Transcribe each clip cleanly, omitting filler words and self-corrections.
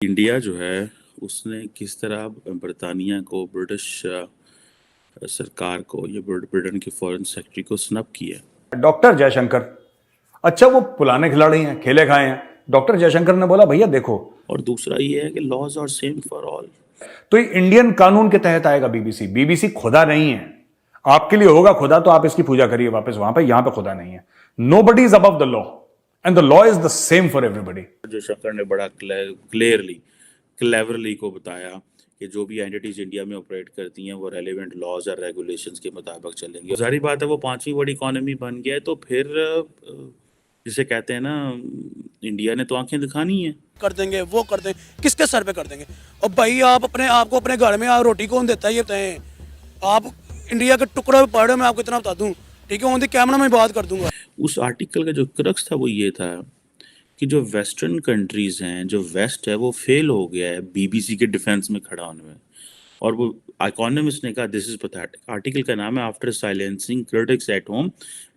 India जो है उसने किस तरह बरतानिया को ब्रिटिश सरकार को या ब्रिटेन की फॉरेन सेक्रेटरी को स्नब किया। डॉक्टर जयशंकर। अच्छा, वो पुराने खिलाड़ी हैं, खेले खाए हैं। डॉक्टर जयशंकर ने बोला भैया देखो, और दूसरा ये है कि laws are same for all. तो ये इंडियन कानून के तहत आएगा। बीबीसी बीबीसी खुदा नहीं है। आपके लिए होगा खुदा तो आप इसकी पूजा करिए वापस वहां पे, यहां पे खुदा नहीं है। Nobody is above the law and the law is the same for everybody. Jaishankar ने बड़ा क्लेवरली को बताया कि जो भी एंटिटीज इंडिया में ऑपरेट करती हैं वो रेलेवेंट लॉज और रेगुलेशंस के मुताबिक चलेंगी। जाहिर बात है वो पांचवी बड़ी इकोनॉमी बन गया है, तो फिर जिसे कहते हैं ना, इंडिया ने तो आंखें दिखानी है। कर देंगे, वो कर देंगे, किसके सर पे कर देंगे? और भाई आप अपने आप को अपने घर में आप रोटी कौन देता है ये बताएं। आप इंडिया के टुकड़े पे पढ़े, मैं आपको इतना बता दूं, ठीक है? ऑन द कैमरा में बात कर दूंगा। उस आर्टिकल का जो क्रक्स था वो ये था कि जो वेस्टर्न कंट्रीज हैं, जो वेस्ट है, वो फेल हो गया है बीबीसी के डिफेंस में खड़ा होने में। और वो इकोनॉमिस्ट ने कहा दिस इज पैथेटिक। आर्टिकल का नाम है after silencing critics at home,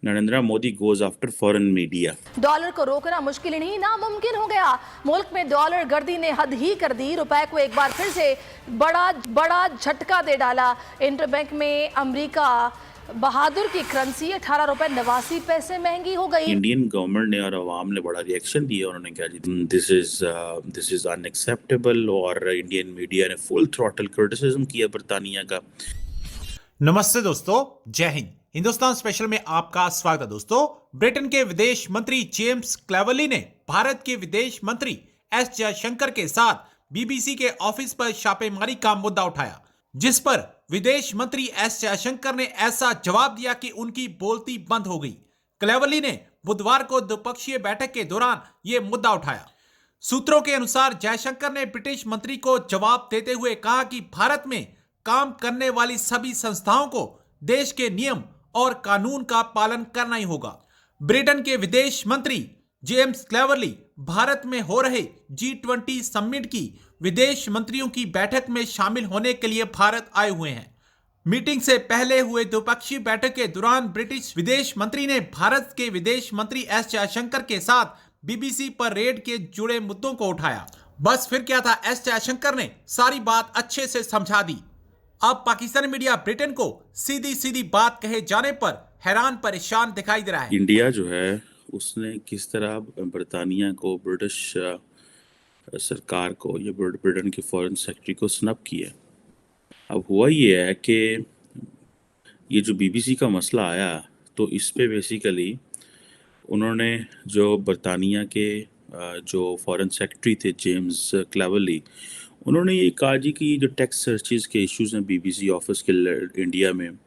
Narendra Modi goes after foreign media. Dollar को रोकना मुश्किल ही नहीं नामुमकिन हो गया। मुल्क में डॉलर गर्दी ने हद ही कर दी। रुपए को एक बार फिर से बड़ा बड़ा झटका दे डाला। इंटरबैंक में अमेरिका बहादुर की करेंसी 18 रुपए 89 पैसे महंगी हो गई। इंडियन गवर्नमेंट ने और अवाम ने बड़ा रिएक्शन दिया। उन्होंने कहा जी दिस इज अनएक्सेप्टेबल, और इंडियन मीडिया ने फुल थ्रॉटल क्रिटिसिज्म किया बरतानिया का। नमस्ते दोस्तों, जय हिंद। हिंदुस्तान स्पेशल में आपका स्वागत है। दोस्तों, ब्रिटेन के विदेश मंत्री जेम्स क्लेवरली ने भारत के विदेश मंत्री एस जयशंकर के साथ बीबीसी के ऑफिस पर छापेमारी का मुद्दा उठाया, जिस पर विदेश मंत्री एस जयशंकर ने ऐसा जवाब दिया कि उनकी बोलती बंद हो गई। क्लेवरली ने बुधवार को द्विपक्षीय बैठक के दौरान यह मुद्दा उठाया। सूत्रों के अनुसार जयशंकर ने ब्रिटिश मंत्री को जवाब देते हुए कहा कि भारत में काम करने वाली सभी संस्थाओं को देश के नियम और कानून का पालन करना ही होगा। ब्रिटेन के विदेश मंत्री जेम्स क्लेवरली भारत में हो रहे G20 समिट की विदेश मंत्रियों की बैठक में शामिल होने के लिए भारत आए हुए हैं। मीटिंग से पहले हुए द्विपक्षीय बैठक के दौरान ब्रिटिश विदेश मंत्री ने भारत के विदेश मंत्री एस जयशंकर के साथ बीबीसी पर रेड के जुड़े मुद्दों को उठाया। बस फिर क्या था, एस जयशंकर ने सारी बात अच्छे से समझा दी। अब पाकिस्तानी मीडिया ब्रिटेन को सीधी सीधी बात कहे जाने पर हैरान परेशान दिखाई दे रहा है। इंडिया जो है उसने किस तरह बरतानिया को, ब्रिटिश सरकार को या ब्रिटेन की फॉरेन सेक्रेटरी को स्नब किया। अब हुआ ये है कि ये जो बीबीसी का मसला आया, तो इस पे बेसिकली उन्होंने जो बरतानिया के जो फॉरेन सेक्रेटरी थे जेम्स क्लेवरली, उन्होंने ये कहा जी कि जो टैक्स सर्चेज के इश्यूज हैं बीबीसी ऑफिस के इंडिया में,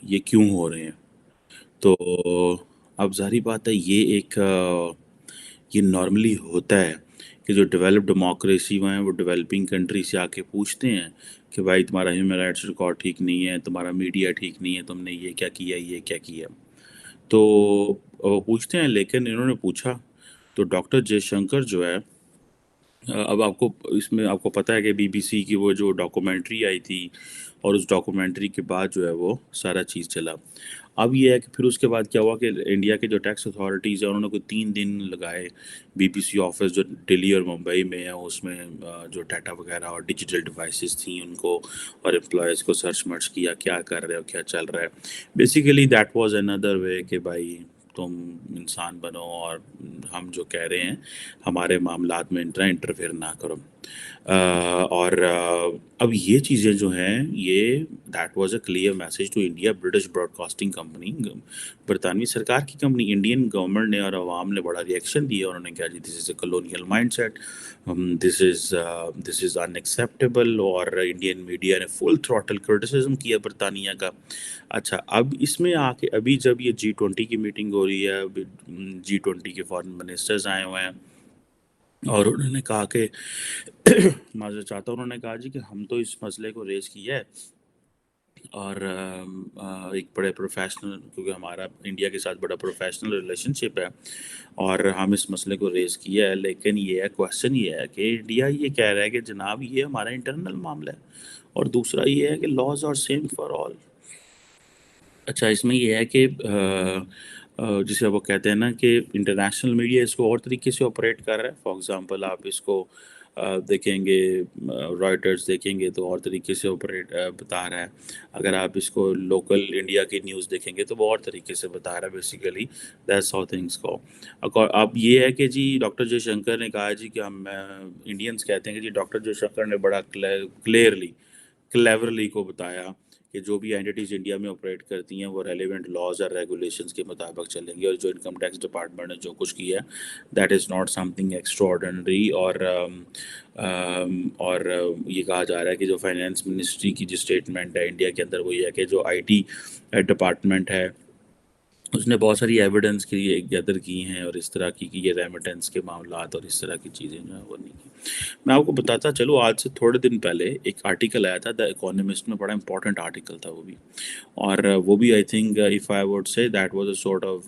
ये क्यों हो रहे हैं। तो अब जाहिर बात है ये नॉर्मली होता है कि जो डेवलप्ड डेमोक्रेसी में है वो डेवलपिंग कंट्री से आके पूछते हैं कि भाई तुम्हारा ह्यूमन राइट्स रिकॉर्ड ठीक नहीं है, तुम्हारा मीडिया ठीक नहीं है, तुमने ये क्या किया, ये क्या किया। तो वो पूछते हैं, लेकिन इन्होंने पूछा तो डॉक्टर जयशंकर जो है, अब आपको इसमें आपको पता है कि बीबीसी की वो जो डॉक्यूमेंट्री आई थी, और उस डॉक्यूमेंट्री के बाद जो है वो सारा चीज़ चला। अब ये है कि फिर उसके बाद क्या हुआ कि इंडिया के जो टैक्स अथॉरिटीज़ हैं उन्होंने कोई 3 दिन लगाए बीबीसी ऑफिस जो दिल्ली और मुंबई में है उसमें जो डाटा वगैरह और डिजिटल डिवाइसेस थी उनको, और एम्प्लॉयज़ को सर्च मर्च किया, क्या कर रहे हो, क्या चल रहा है। Basically that was another way कि भाई तुम इंसान बनो और हम जो कह रहे हैं हमारे मामलात में इंटरफेयर ना करो। और अब ये चीज़ें जो हैं, ये that was a clear message to India. British Broadcasting Company, बरतानवी सरकार की कंपनी, इंडियन गवर्नमेंट ने और अवाम ने बड़ा रिएक्शन दिया। उन्होंने कहा जी this is a colonial mindset, this is unacceptable, और इंडियन मीडिया ने फुल थ्रॉटल क्रिटिसिज्म किया बरतानिया का। अच्छा, अब इसमें आके अभी जब ये G20 की मीटिंग हो रही है, G20 के फॉरेन मिनिस्टर्स आए हुए हैं, और उन्होंने कहा कि माज़रत चाहता हूँ, उन्होंने कहा जी कि हम तो इस मसले को रेज़ किया है, और एक बड़े प्रोफेशनल, क्योंकि हमारा इंडिया के साथ बड़ा प्रोफेशनल रिलेशनशिप है, और हम इस मसले को रेज़ किया है, लेकिन ये है, क्वेश्चन ये है कि इंडिया ये कह रहा है कि जनाब ये हमारा इंटरनल मामला है, और दूसरा ये है कि laws are same for all. अच्छा, इसमें ये है कि जिसे वो कहते हैं ना कि इंटरनेशनल मीडिया इसको और तरीके से ऑपरेट कर रहा है। फॉर एग्जांपल आप इसको देखेंगे, रॉयटर्स देखेंगे तो और तरीके से ऑपरेट बता रहा है। अगर आप इसको लोकल इंडिया की न्यूज़ देखेंगे तो वो और तरीके से बता रहा है। Basically that's how things go. अब ये है कि जी डॉक्टर जयशंकर ने कहा जी कि हम इंडियंस कहते हैं कि जी डॉक्टर जयशंकर ने बड़ा क्लेवरली को बताया कि जो भी एंटिटीज़ इंडिया में ऑपरेट करती हैं वो रेलिवेंट लॉज और रेगुलेशंस के मुताबिक चलेंगी, और जो इनकम टैक्स डिपार्टमेंट ने जो कुछ किया that is not something extraordinary. और ये कहा जा रहा है कि जो फाइनेंस मिनिस्ट्री की जो स्टेटमेंट है इंडिया के अंदर वो ये है कि जो आईटी डिपार्टमेंट है उसने बहुत सारी एविडेंस के लिए गैदर की हैं और इस तरह की कि ये रेमिटेंस के मामलात और इस तरह की चीज़ें जो है वो नहीं की। मैं आपको बताता चलो, आज से थोड़े दिन पहले एक आर्टिकल आया था द इकोनॉमिस्ट में, बड़ा इंपॉर्टेंट आर्टिकल था वो भी, और वो भी I think if I would say that was a sort of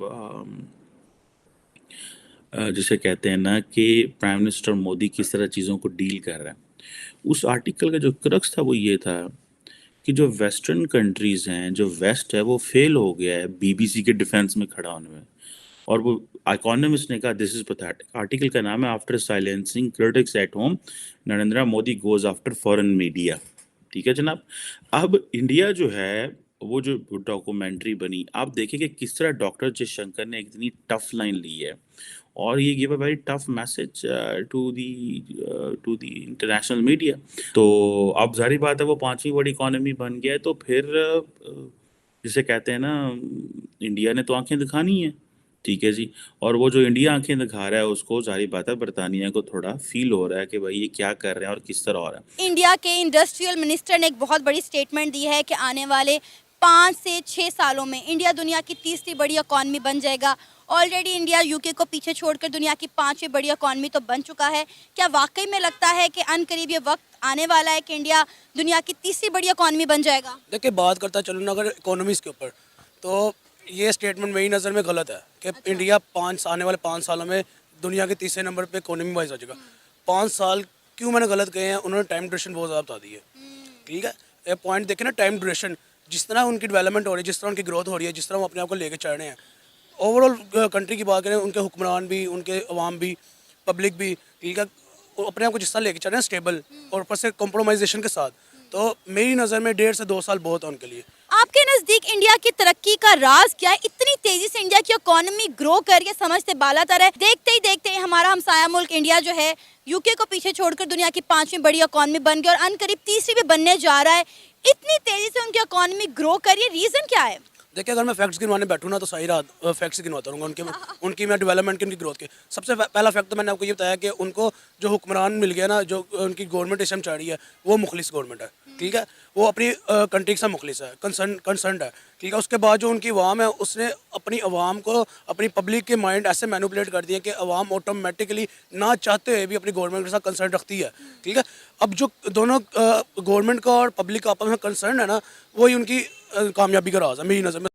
जिसे कहते हैं ना कि प्राइम मिनिस्टर मोदी किस तरह चीज़ों को डील कर रहा है। उस आर्टिकल का जो क्रक्स था वो ये था कि जो वेस्टर्न कंट्रीज़ हैं, जो वेस्ट है, वो फेल हो गया है बीबीसी के डिफेंस में खड़ा होने में। और वो इकोनॉमिस्ट ने कहा दिस इज पैथेटिक। आर्टिकल का नाम है after silencing critics at home Narendra Modi goes after foreign media. ठीक है जनाब। अब इंडिया जो है वो जो डॉक्यूमेंट्री बनी, आप देखिए कि किस तरह डॉक्टर जयशंकर ने इतनी टफ लाइन ली है और ये give a very tough message to the international media. तो अब जारी बात है वो पांचवी बड़ी इकोनॉमी बन गया है, तो फिर जिसे कहते हैं ना इंडिया ने तो आंखें दिखानी है। ठीक है जी। और वो जो इंडिया आंखें दिखा रहा है उसको जारी बात है बरतानिया को थोड़ा फील हो रहा है कि भाई ये क्या कर रहे हैं और किस तरह हो रहा है। इंडिया के इंडस्ट्रियल मिनिस्टर ने एक बहुत बड़ी स्टेटमेंट दी है कि आने वाले 5 से 6 सालों में इंडिया दुनिया की तीसरी बड़ी इकॉनमी बन जाएगा। ऑलरेडी इंडिया यूके को पीछे छोड़कर दुनिया की 5वीं बड़ी इकॉनमी तो बन चुका है। क्या वाकई में लगता है कि अनकरीब ये वक्त आने वाला है कि इंडिया दुनिया की तीसरी बड़ी इकॉनमी बन जाएगा? देखिए, बात करता चलूँ ना अगर इकोनॉमीज़ के ऊपर, तो ये स्टेटमेंट मेरी नज़र में गलत है कि इंडिया आने वाले 5 सालों में दुनिया के तीसरे नंबर पे इकोनॉमी वाइज हो जाएगा। 5 साल क्यों मैंने गलत कहे हैं, उन्होंने टाइम ड्यूरेशन बहुत ज़्यादा बता दी है। ठीक है, ये पॉइंट देखें ना, टाइम ड्यूरेशन, जिस तरह उनकी डेवलपमेंट हो रही है, जिस तरह उनकी ग्रोथ हो रही है, जिस तरह वो अपने आप को लेके चल रहे हैं, ओवरऑल कंट्री की बात करें, उनके हुक्मरान भी, उनके अवाम भी, पब्लिक भी, ठीक है, वो अपने आप को जिस तरह लेके चल रहे हैं स्टेबल और ऊपर से कॉम्प्रोमाइजेशन के साथ, तो मेरी नज़र में 1.5 से 2 साल बहुत है उनके लिए। आपके नज़दीक इंडिया की तरक्की का राज क्या है? इतनी तेजी से इंडिया की इकोनॉमी ग्रो कर रही है, समझते बालातर है। देखते ही हमारा हमसाया मुल्क इंडिया जो है यूके को पीछे छोड़कर दुनिया की 5वीं बड़ी इकोनॉमी बन गई और अनकरीब तीसरी भी बनने जा रहा है। इतनी तेजी से उनकी इकोनॉमी ग्रो कर रही है, रीजन क्या है? देखिए, अगर मैं फैक्ट्स गिनवाने बैठूँ ना तो सारी रात फैक्ट्स गिनवाता रहूँगा उनकी मैं डेवलपमेंट की, उनकी ग्रोथ के। सबसे पहला फैक्ट तो मैंने आपको ये बताया कि उनको जो हुक्मरान मिल गया ना, जो उनकी गवर्नमेंट इस टाइम चल रही है, वो मुखलिस गवर्नमेंट है। ठीक है, वो अपनी कंट्री के साथ मुखलिस है, कंसर्न है। ठीक है, उसके बाद जो उनकी अवाम है उसने अपनी अवाम को, अपनी पब्लिक के माइंड ऐसे मैनिपुलेट कर दिए कि अवाम ऑटोमेटिकली ना चाहते हुए भी अपनी गवर्नमेंट के साथ कंसर्न रखती है। ठीक है, अब जो दोनों गवर्नमेंट का और पब्लिक का आपस में कंसर्न है ना, वही उनकी कामयाबी का राज है मेरी नज़र में।